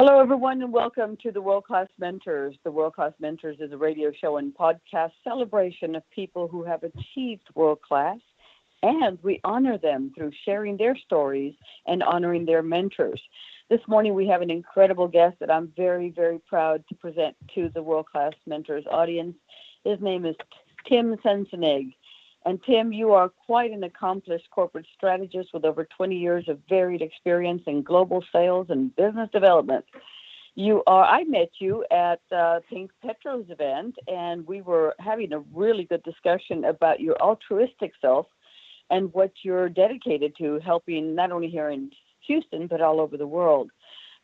Hello, everyone, and welcome to the World Class Mentors. The World Class Mentors is a radio show and podcast celebration of people who have achieved world class, and we honor them through sharing their stories and honoring their mentors. This morning, we have an incredible guest that I'm very, very proud to present to the World Class Mentors audience. His name is Tim Sensenig. And Tim, you are quite an accomplished corporate strategist with over 20 years of varied experience in global sales and business development. I met you at Pink Petro's event, and we were having a really good discussion about your altruistic self and what you're dedicated to, helping not only here in Houston, but all over the world.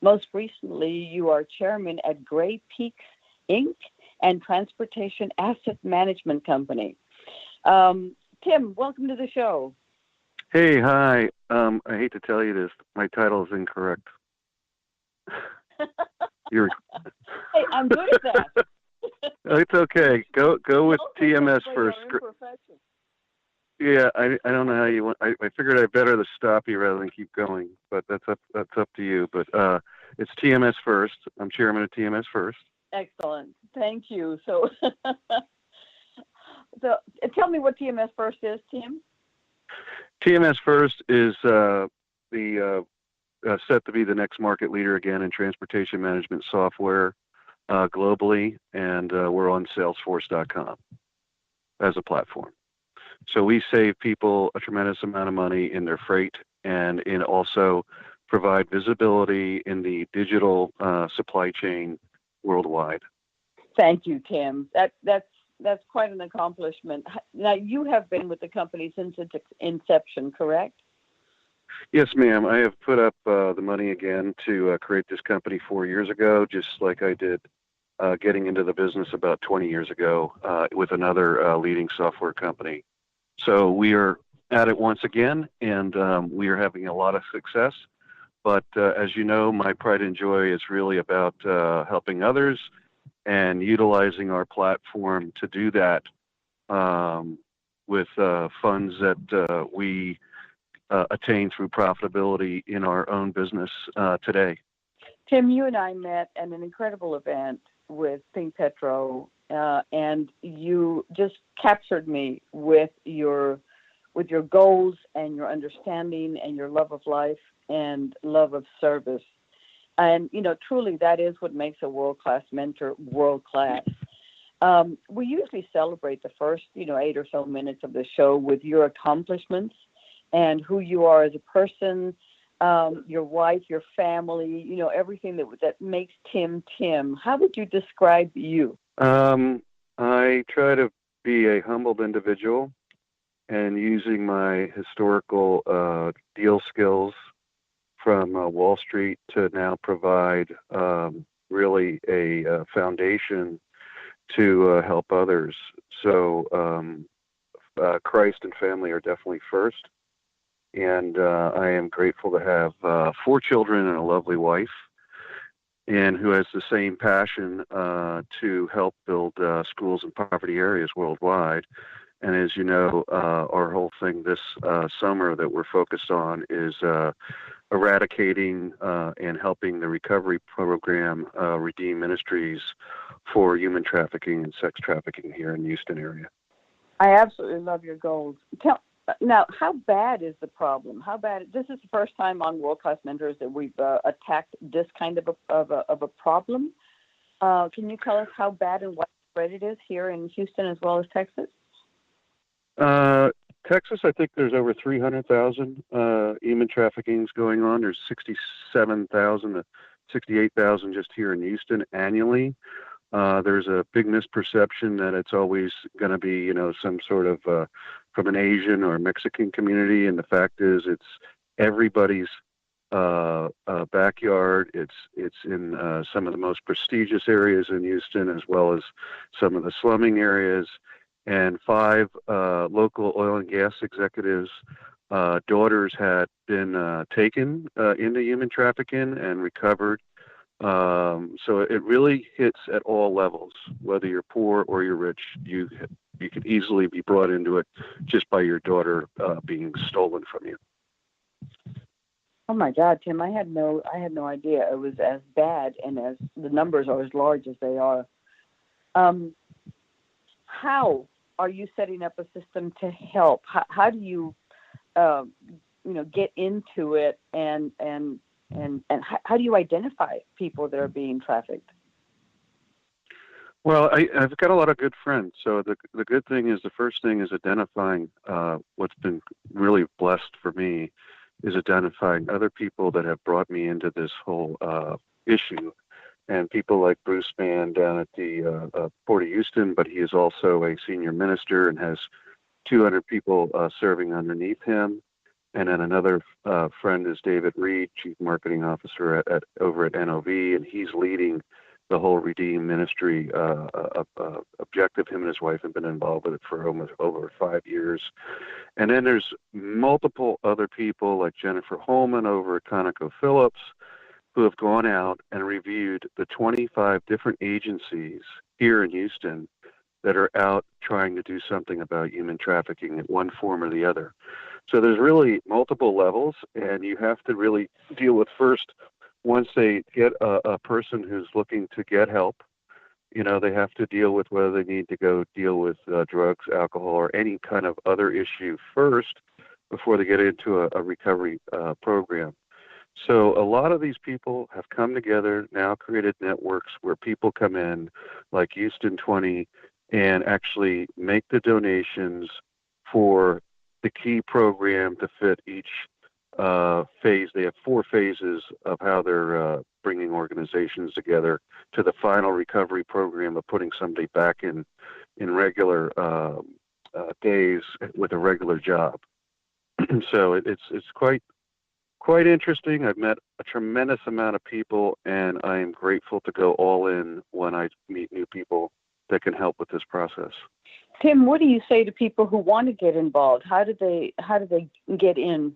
Most recently, you are chairman at Gray Peaks, Inc. and Transportation Asset Management Company. Tim, welcome to the show. Hey, hi. I hate to tell you this. My title is incorrect. Hey, I'm good at that. It's okay. Go with TMS first. Yeah, I don't know how you want. I figured I'd better to stop you rather than keep going, but that's up to you. But it's TMS first. I'm chairman of TMS first. Excellent. Thank you. So tell me what TMS First is, Tim. TMS First is set to be the next market leader again in transportation management software globally, and we're on Salesforce.com as a platform. So we save people a tremendous amount of money in their freight, and also provide visibility in the digital supply chain worldwide. Thank you, Tim. That's quite an accomplishment. Now, you have been with the company since its inception, correct? Yes, ma'am. I have put up the money again to create this company 4 years ago, just like I did getting into the business about 20 years ago with another leading software company. So we are at it once again, and we are having a lot of success. But as you know, my pride and joy is really about helping others and utilizing our platform to do that with funds that we attain through profitability in our own business today. Tim, you and I met at an incredible event with Pink Petro, and you just captured me with your goals and your understanding and your love of life and love of service. And, truly that is what makes a world-class mentor world-class. We usually celebrate the first, 8 or so minutes of the show with your accomplishments and who you are as a person, your wife, your family, everything that makes Tim Tim. How would you describe you? I try to be a humbled individual, and using my historical deal skills from Wall Street to now provide really a foundation to help others. So Christ and family are definitely first. And I am grateful to have 4 children and a lovely wife, and who has the same passion to help build schools in poverty areas worldwide. And as you know, our whole thing this summer that we're focused on is eradicating and helping the recovery program Redeem Ministries for human trafficking and sex trafficking here in the Houston area. I absolutely love your goals. Now, how bad is the problem? How bad? This is the first time on World Class Mentors that we've attacked this kind of a problem. Can you tell us how bad and widespread it is here in Houston as well as Texas? Texas, I think there's over 300,000 human traffickings going on. There's 67,000 to 68,000 just here in Houston annually. There's a big misperception that it's always going to be, some sort of from an Asian or Mexican community, and the fact is, it's everybody's backyard. It's in some of the most prestigious areas in Houston, as well as some of the slumming areas. And 5 local oil and gas executives' daughters had been taken into human trafficking and recovered. So it really hits at all levels, whether you're poor or you're rich. You could easily be brought into it just by your daughter being stolen from you. Oh my God, Tim, I had no idea it was as bad and as the numbers are as large as they are. Um, how are you setting up a system to help? How do you, uh, get into it and how do you identify people that are being trafficked? Well, I've got a lot of good friends. So the good thing is the first thing is identifying what's been really blessed for me is identifying other people that have brought me into this whole issue. And people like Bruce Mann down at the Port of Houston, but he is also a senior minister and has 200 people serving underneath him. And then another friend is David Reed, Chief Marketing Officer at over at NOV, and he's leading the whole Redeem ministry objective. Him and his wife have been involved with it for almost over 5 years. And then there's multiple other people like Jennifer Holman over at ConocoPhillips who have gone out and reviewed the 25 different agencies here in Houston that are out trying to do something about human trafficking in one form or the other. So there's really multiple levels, and you have to really deal with first, once they get a person who's looking to get help, they have to deal with whether they need to go deal with drugs, alcohol, or any kind of other issue first before they get into a recovery program. So a lot of these people have come together, now created networks where people come in, like Houston 20, and actually make the donations for the key program to fit each phase. They have 4 phases of how they're bringing organizations together to the final recovery program of putting somebody back in regular days with a regular job. So it's quite interesting. I've met a tremendous amount of people, and I am grateful to go all in when I meet new people that can help with this process. Tim, what do you say to people who want to get involved? How do they get in,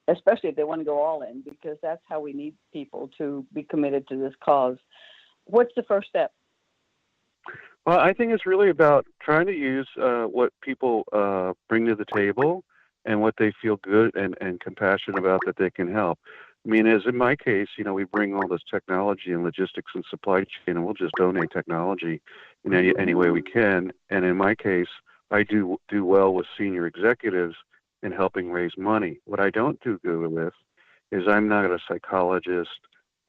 especially if they want to go all in, because that's how we need people to be committed to this cause. What's the first step? Well, I think it's really about trying to use what people bring to the table and what they feel good and compassionate about that they can help. I mean, as in my case, we bring all this technology and logistics and supply chain, and we'll just donate technology in any way we can. And in my case, I do well with senior executives in helping raise money. What I don't do good with is I'm not a psychologist,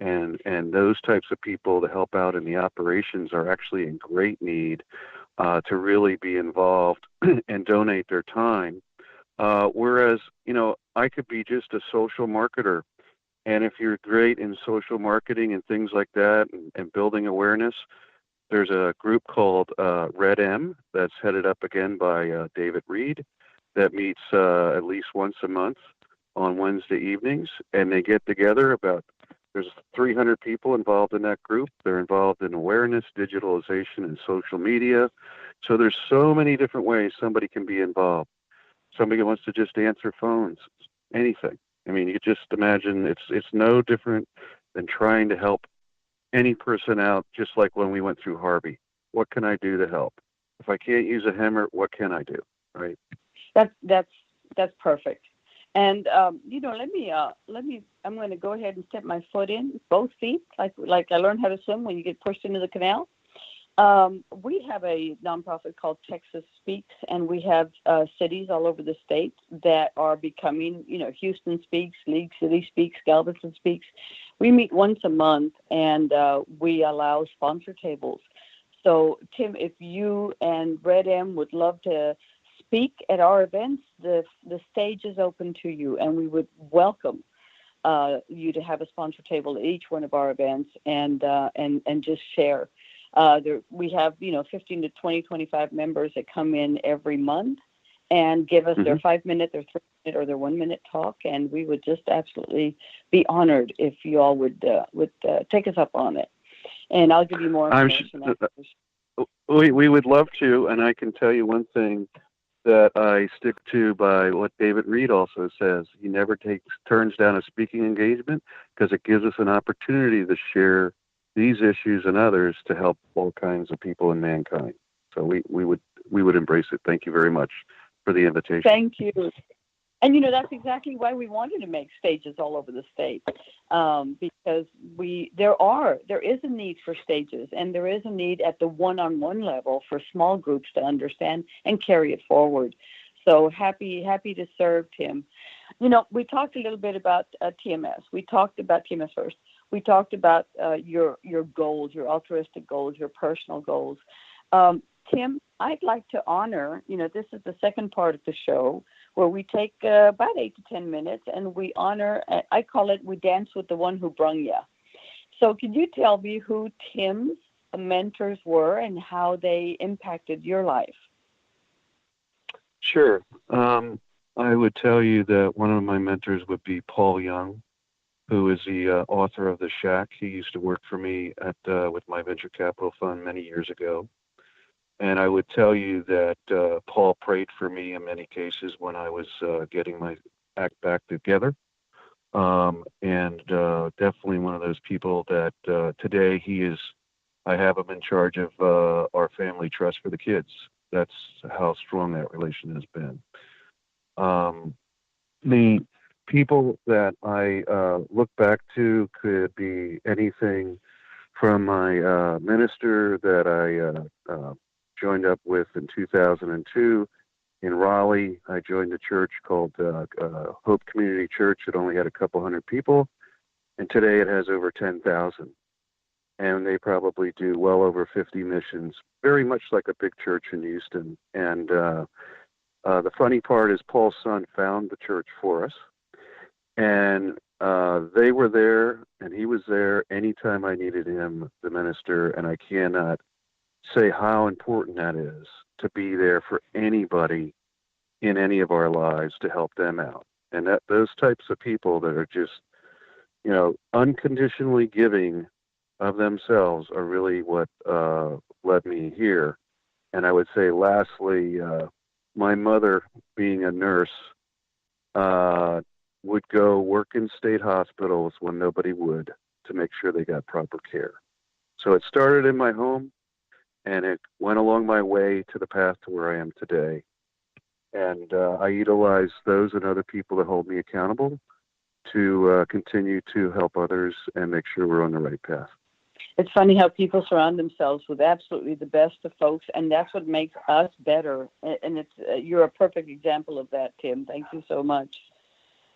and those types of people to help out in the operations are actually in great need to really be involved and donate their time. Whereas, I could be just a social marketer. And if you're great in social marketing and things like that and building awareness, there's a group called Red M that's headed up again by David Reed that meets at least once a month on Wednesday evenings. And they get together there's 300 people involved in that group. They're involved in awareness, digitalization, and social media. So there's so many different ways somebody can be involved. Somebody wants to just answer phones, anything. I mean, you just imagine it's no different than trying to help any person out, just like when we went through Harvey. What can I do to help? If I can't use a hammer, what can I do? Right? That's perfect. And I'm going to go ahead and step my foot in, both feet, like I learned how to swim when you get pushed into the canal. We have a nonprofit called Texas Speaks, and we have cities all over the state that are becoming, Houston Speaks, League City Speaks, Galveston Speaks. We meet once a month, and we allow sponsor tables. So, Tim, if you and Red M would love to speak at our events, the stage is open to you, and we would welcome you to have a sponsor table at each one of our events and just share. We have, 15 to 25 members that come in every month and give us their 5-minute, their 3-minute, or their 1-minute talk, and we would just absolutely be honored if you all would take us up on it. And I'll give you more information. We would love to, and I can tell you one thing that I stick to by what David Reed also says. He never turns down a speaking engagement because it gives us an opportunity to share these issues and others to help all kinds of people in mankind. So we would embrace it. Thank you very much for the invitation. Thank you. And that's exactly why we wanted to make stages all over the state, because there is a need for stages, and there is a need at the one-on-one level for small groups to understand and carry it forward. So happy to serve, Tim. We talked a little bit about TMS. We talked about TMS first. We talked about your goals, your altruistic goals, your personal goals. Tim, I'd like to honor, this is the second part of the show where we take about 8 to 10 minutes and we honor, I call it, we dance with the one who brung you. So could you tell me who Tim's mentors were and how they impacted your life? Sure. I would tell you that one of my mentors would be Paul Young, who is the author of The Shack. He used to work for me with my venture capital fund many years ago. And I would tell you that Paul prayed for me in many cases when I was getting my act back together. And definitely one of those people that today I have him in charge of our family trust for the kids. That's how strong that relation has been. The people that I look back to could be anything from my minister that I joined up with in 2002 in Raleigh. I joined a church called Hope Community Church. It only had a couple hundred people, and today it has over 10,000. And they probably do well over 50 missions, very much like a big church in Houston. And the funny part is Paul's son found the church for us, and they were there, and he was there anytime I needed him, the minister, and I cannot say how important that is to be there for anybody in any of our lives to help them out. And that those types of people that are just, unconditionally giving of themselves are really what led me here. And I would say lastly, my mother, being a nurse, would go work in state hospitals when nobody would to make sure they got proper care. So it started in my home, and it went along my way to the path to where I am today. And I utilize those and other people that hold me accountable to continue to help others and make sure we're on the right path. It's funny how people surround themselves with absolutely the best of folks, and that's what makes us better. And you're a perfect example of that, Tim. Thank you so much.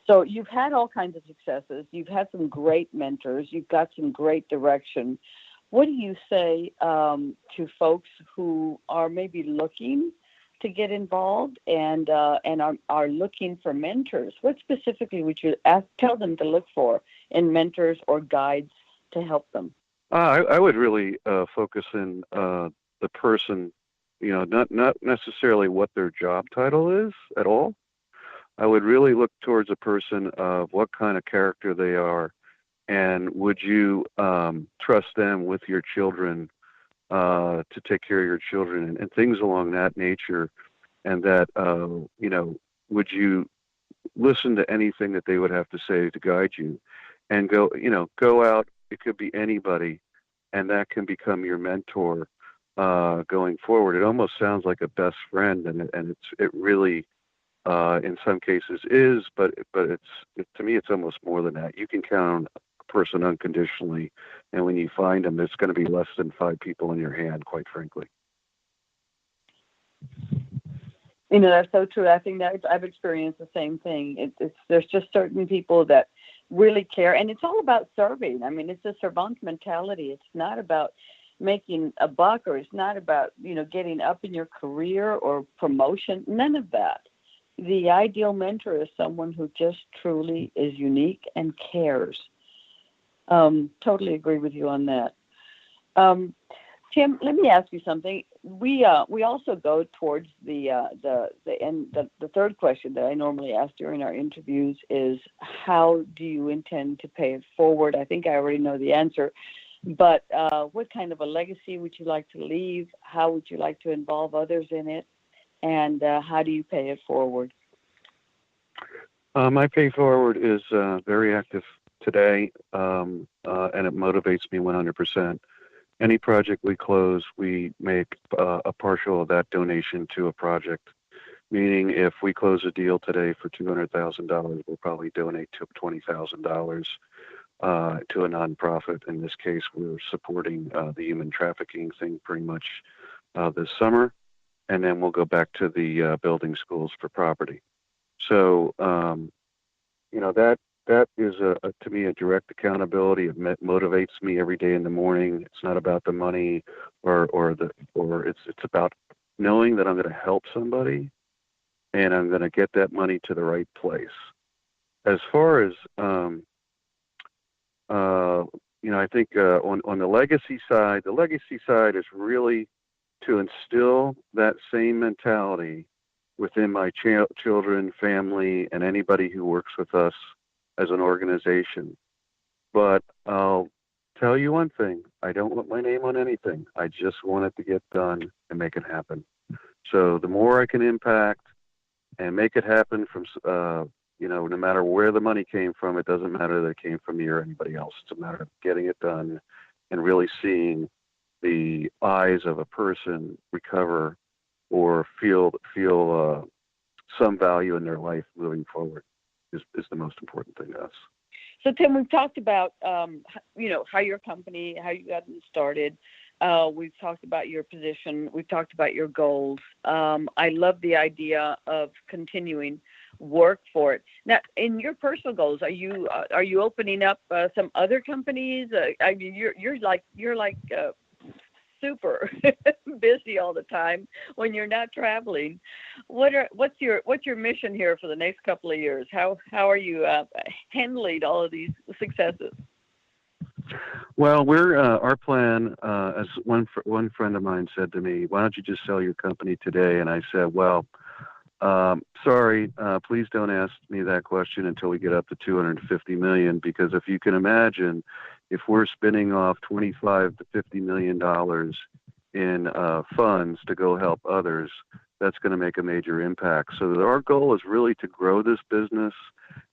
So you've had all kinds of successes. You've had some great mentors. You've got some great direction. What do you say to folks who are maybe looking to get involved and are looking for mentors? What specifically would you tell them to look for in mentors or guides to help them? I would really focus in the person, not necessarily what their job title is at all. I would really look towards a person of what kind of character they are, and would you trust them with your children to take care of your children and things along that nature, and that would you listen to anything that they would have to say to guide you, and go out. It could be anybody, and that can become your mentor going forward. It almost sounds like a best friend, and it really in some cases is, but to me it's almost more than that. You can count on a person unconditionally, and when you find them, there's going to be less than 5 people in your hand, quite frankly. That's so true. I think that I've experienced the same thing. There's just certain people that really care, and it's all about serving. I mean, it's a servant mentality. It's not about making a buck, or it's not about getting up in your career or promotion. None of that. The ideal mentor is someone who just truly is unique and cares. Totally agree with you on that. Tim, let me ask you something. We also go towards the end. The third question that I normally ask during our interviews is, how do you intend to pay it forward? I think I already know the answer, but what kind of a legacy would you like to leave? How would you like to involve others in it? And how do you pay it forward? My pay forward is very active today, and it motivates me 100%. Any project we close, we make a partial of that donation to a project. meaning if we close a deal today for $200,000, we'll probably donate to $20,000 to a nonprofit. In this case, we're supporting the human trafficking thing pretty much this summer, and then we'll go back to the building schools for property. So, that is to me a direct accountability. It motivates me every day in the morning. It's not about the money, or it's about knowing that I'm going to help somebody, and I'm going to get that money to the right place. As far as I think on the legacy side is really to instill that same mentality within my children, family, and anybody who works with us as an organization. But I'll tell you one thing: I don't want my name on anything. I just want it to get done and make it happen. So the more I can impact and make it happen from no matter where the money came from, it doesn't matter that it came from me or anybody else. It's a matter of getting it done and really seeing the eyes of a person recover or feel some value in their life moving forward is the most important thing to us. So, Tim, we've talked about, how your company, how you got started. We've talked about your position. We've talked about your goals. I love the idea of continuing work for it. Now, in your personal goals, are you opening up some other companies? I mean, you're like super busy all the time when you're not traveling. What's your mission here for the next couple of years? How are you handling all of these successes? Well, we're our plan. As one friend of mine said to me, "Why don't you just sell your company today?" And I said, "Well, sorry, please don't ask me that question until we get up to 250 million, because if you can imagine, if we're spinning off 25 to 50 million dollars in funds to go help others, that's going to make a major impact." So our goal is really to grow this business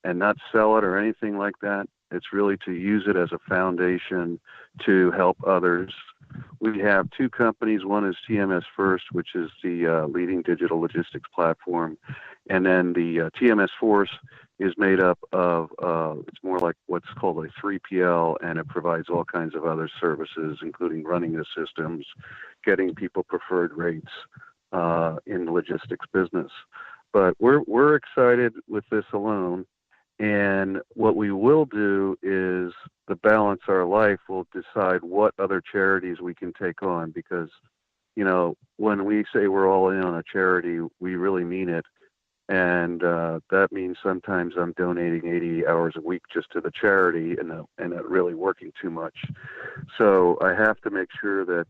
and not sell it or anything like that. It's really to use it as a foundation to help others. We have two companies. One is TMS First, which is the leading digital logistics platform. And then the TMS Force is made up of, it's more like what's called a 3PL, and it provides all kinds of other services, including running the systems, getting people preferred rates in the logistics business. But we're excited with this alone. And what we will do is, the balance our life will decide what other charities we can take on, because, when we say we're all in on a charity, we really mean it. And that means sometimes I'm donating 80 hours a week just to the charity and not really working too much. So I have to make sure that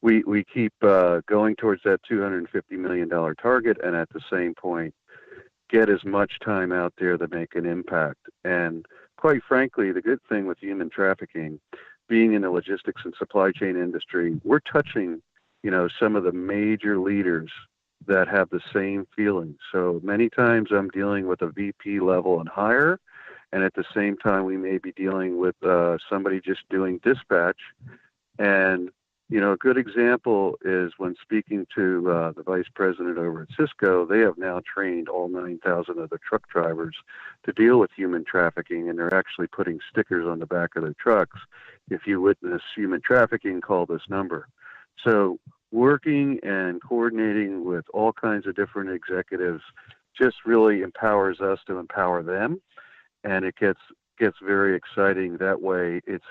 we keep going towards that $250 million target, and at the same point, get as much time out there to make an impact. And quite frankly, the good thing with human trafficking, being in the logistics and supply chain industry, we're touching, some of the major leaders that have the same feeling. So many times I'm dealing with a VP level and higher, and at the same time we may be dealing with somebody just doing dispatch. And a good example is when speaking to the vice president over at Cisco, they have now trained all 9,000 of their truck drivers to deal with human trafficking, and they're actually putting stickers on the back of their trucks. If you witness human trafficking, call this number. So working and coordinating with all kinds of different executives just really empowers us to empower them, and it gets very exciting that way. It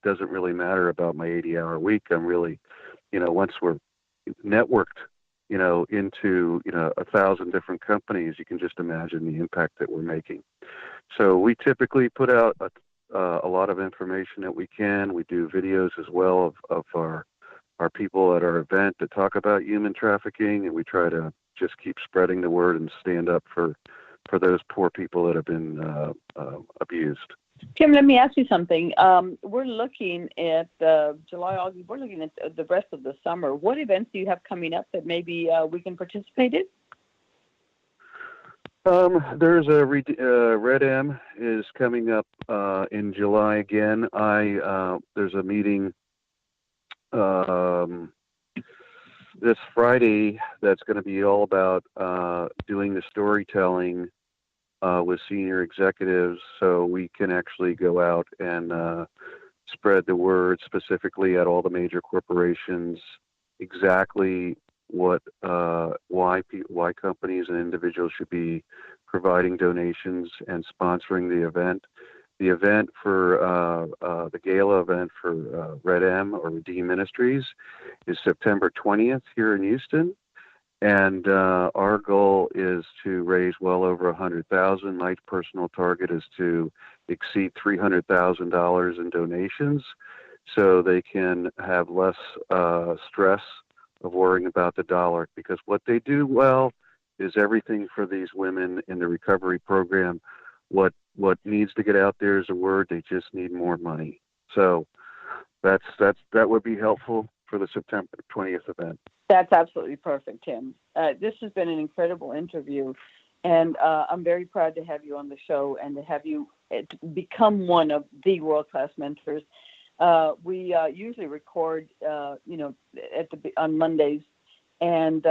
doesn't really matter about my 80-hour week. I'm really, once we're networked, into 1,000 different companies, you can just imagine the impact that we're making. So we typically put out a lot of information that we can. We do videos as well of our people at our event to talk about human trafficking, and we try to just keep spreading the word and stand up for those poor people that have been abused. Tim, let me ask you something. We're looking at July, August. We're looking at the rest of the summer. What events do you have coming up that maybe we can participate in? There's a Red M is coming up in July again. There's a meeting this Friday that's going to be all about doing the storytelling with senior executives, so we can actually go out and spread the word specifically at all the major corporations exactly why companies and individuals should be providing donations and sponsoring the event. The event for the gala event for Red M or Redeem Ministries is September 20th here in Houston, and our goal is to raise well over 100,000. My personal target is to exceed $300,000 in donations, so they can have less stress of worrying about the dollar. Because what they do well is everything for these women in the recovery program. What needs to get out there is a word. They just need more money. So that would be helpful for the September 20th event. That's absolutely perfect, Tim. This has been an incredible interview, and I'm very proud to have you on the show and to have you become one of the world-class mentors. We usually record, on Mondays, and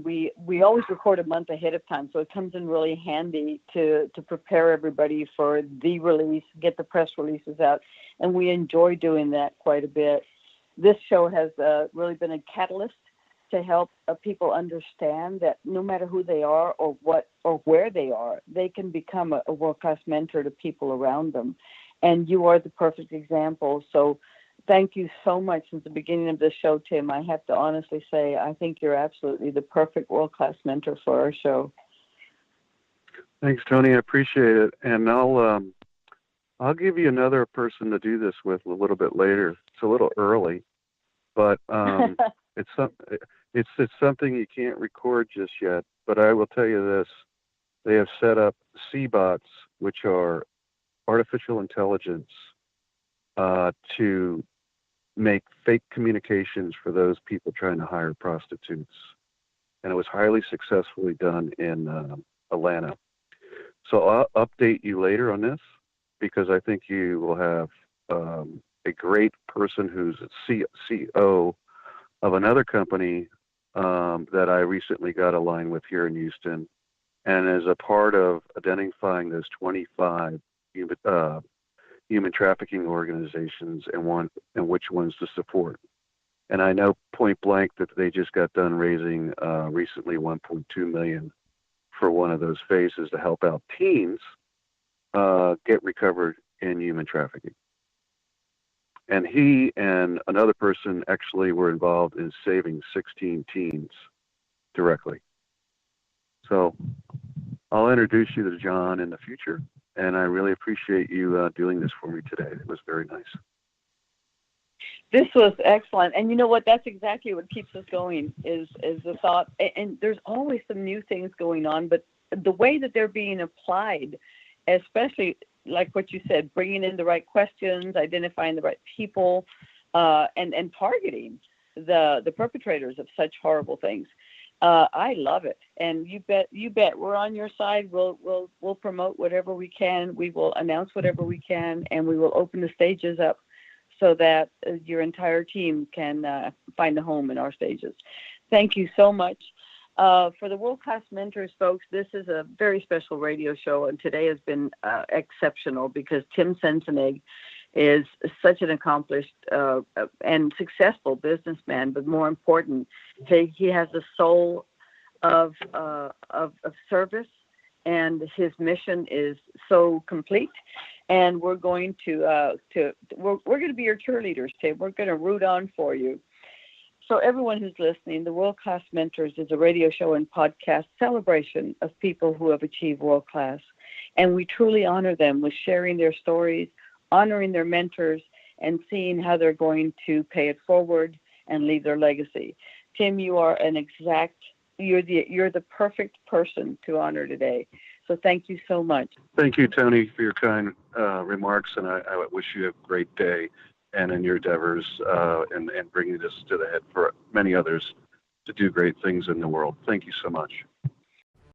we always record a month ahead of time, so it comes in really handy to prepare everybody for the release, get the press releases out, and we enjoy doing that quite a bit. This show has really been a catalyst to help people understand that no matter who they are or what or where they are, they can become a world-class mentor to people around them. And you are the perfect example. So thank you so much since the beginning of this show, Tim. I have to honestly say, I think you're absolutely the perfect world-class mentor for our show. Thanks, Tony. I appreciate it. And I'll give you another person to do this with a little bit later. It's a little early, but it's something you can't record just yet. But I will tell you this: they have set up C-bots, which are artificial intelligence, to make fake communications for those people trying to hire prostitutes. And it was highly successfully done in Atlanta. So I'll update you later on this, because I think you will have a great person who's a CEO of another company that I recently got aligned with here in Houston, and as a part of identifying those 25 human trafficking organizations and which ones to support. And I know point blank that they just got done raising recently $1.2 million for one of those phases to help out teens get recovered in human trafficking. And he and another person actually were involved in saving 16 teens directly. So I'll introduce you to John in the future, and I really appreciate you doing this for me today. It was very nice. This was excellent. And you know what? That's exactly what keeps us going is the thought. And there's always some new things going on, but the way that they're being applied, especially like what you said, bringing in the right questions, identifying the right people, and targeting the perpetrators of such horrible things. I love it. And you bet we're on your side. We'll promote whatever we can. We will announce whatever we can, and we will open the stages up so that your entire team can find a home in our stages. Thank you so much. For the World Class Mentors, folks, this is a very special radio show, and today has been exceptional because Tim Sensenig is such an accomplished and successful businessman, but more important, he has a soul of service, and his mission is so complete. And we're going to we're going to be your cheerleaders, Tim. We're going to root on for you. So everyone who's listening, the World Class Mentors is a radio show and podcast celebration of people who have achieved world class. And we truly honor them with sharing their stories, honoring their mentors, and seeing how they're going to pay it forward and leave their legacy. Tim, you are you're the perfect person to honor today. So thank you so much. Thank you, Tony, for your kind remarks, and I wish you a great day and in your endeavors and bringing this to the head for many others to do great things in the world. Thank you so much.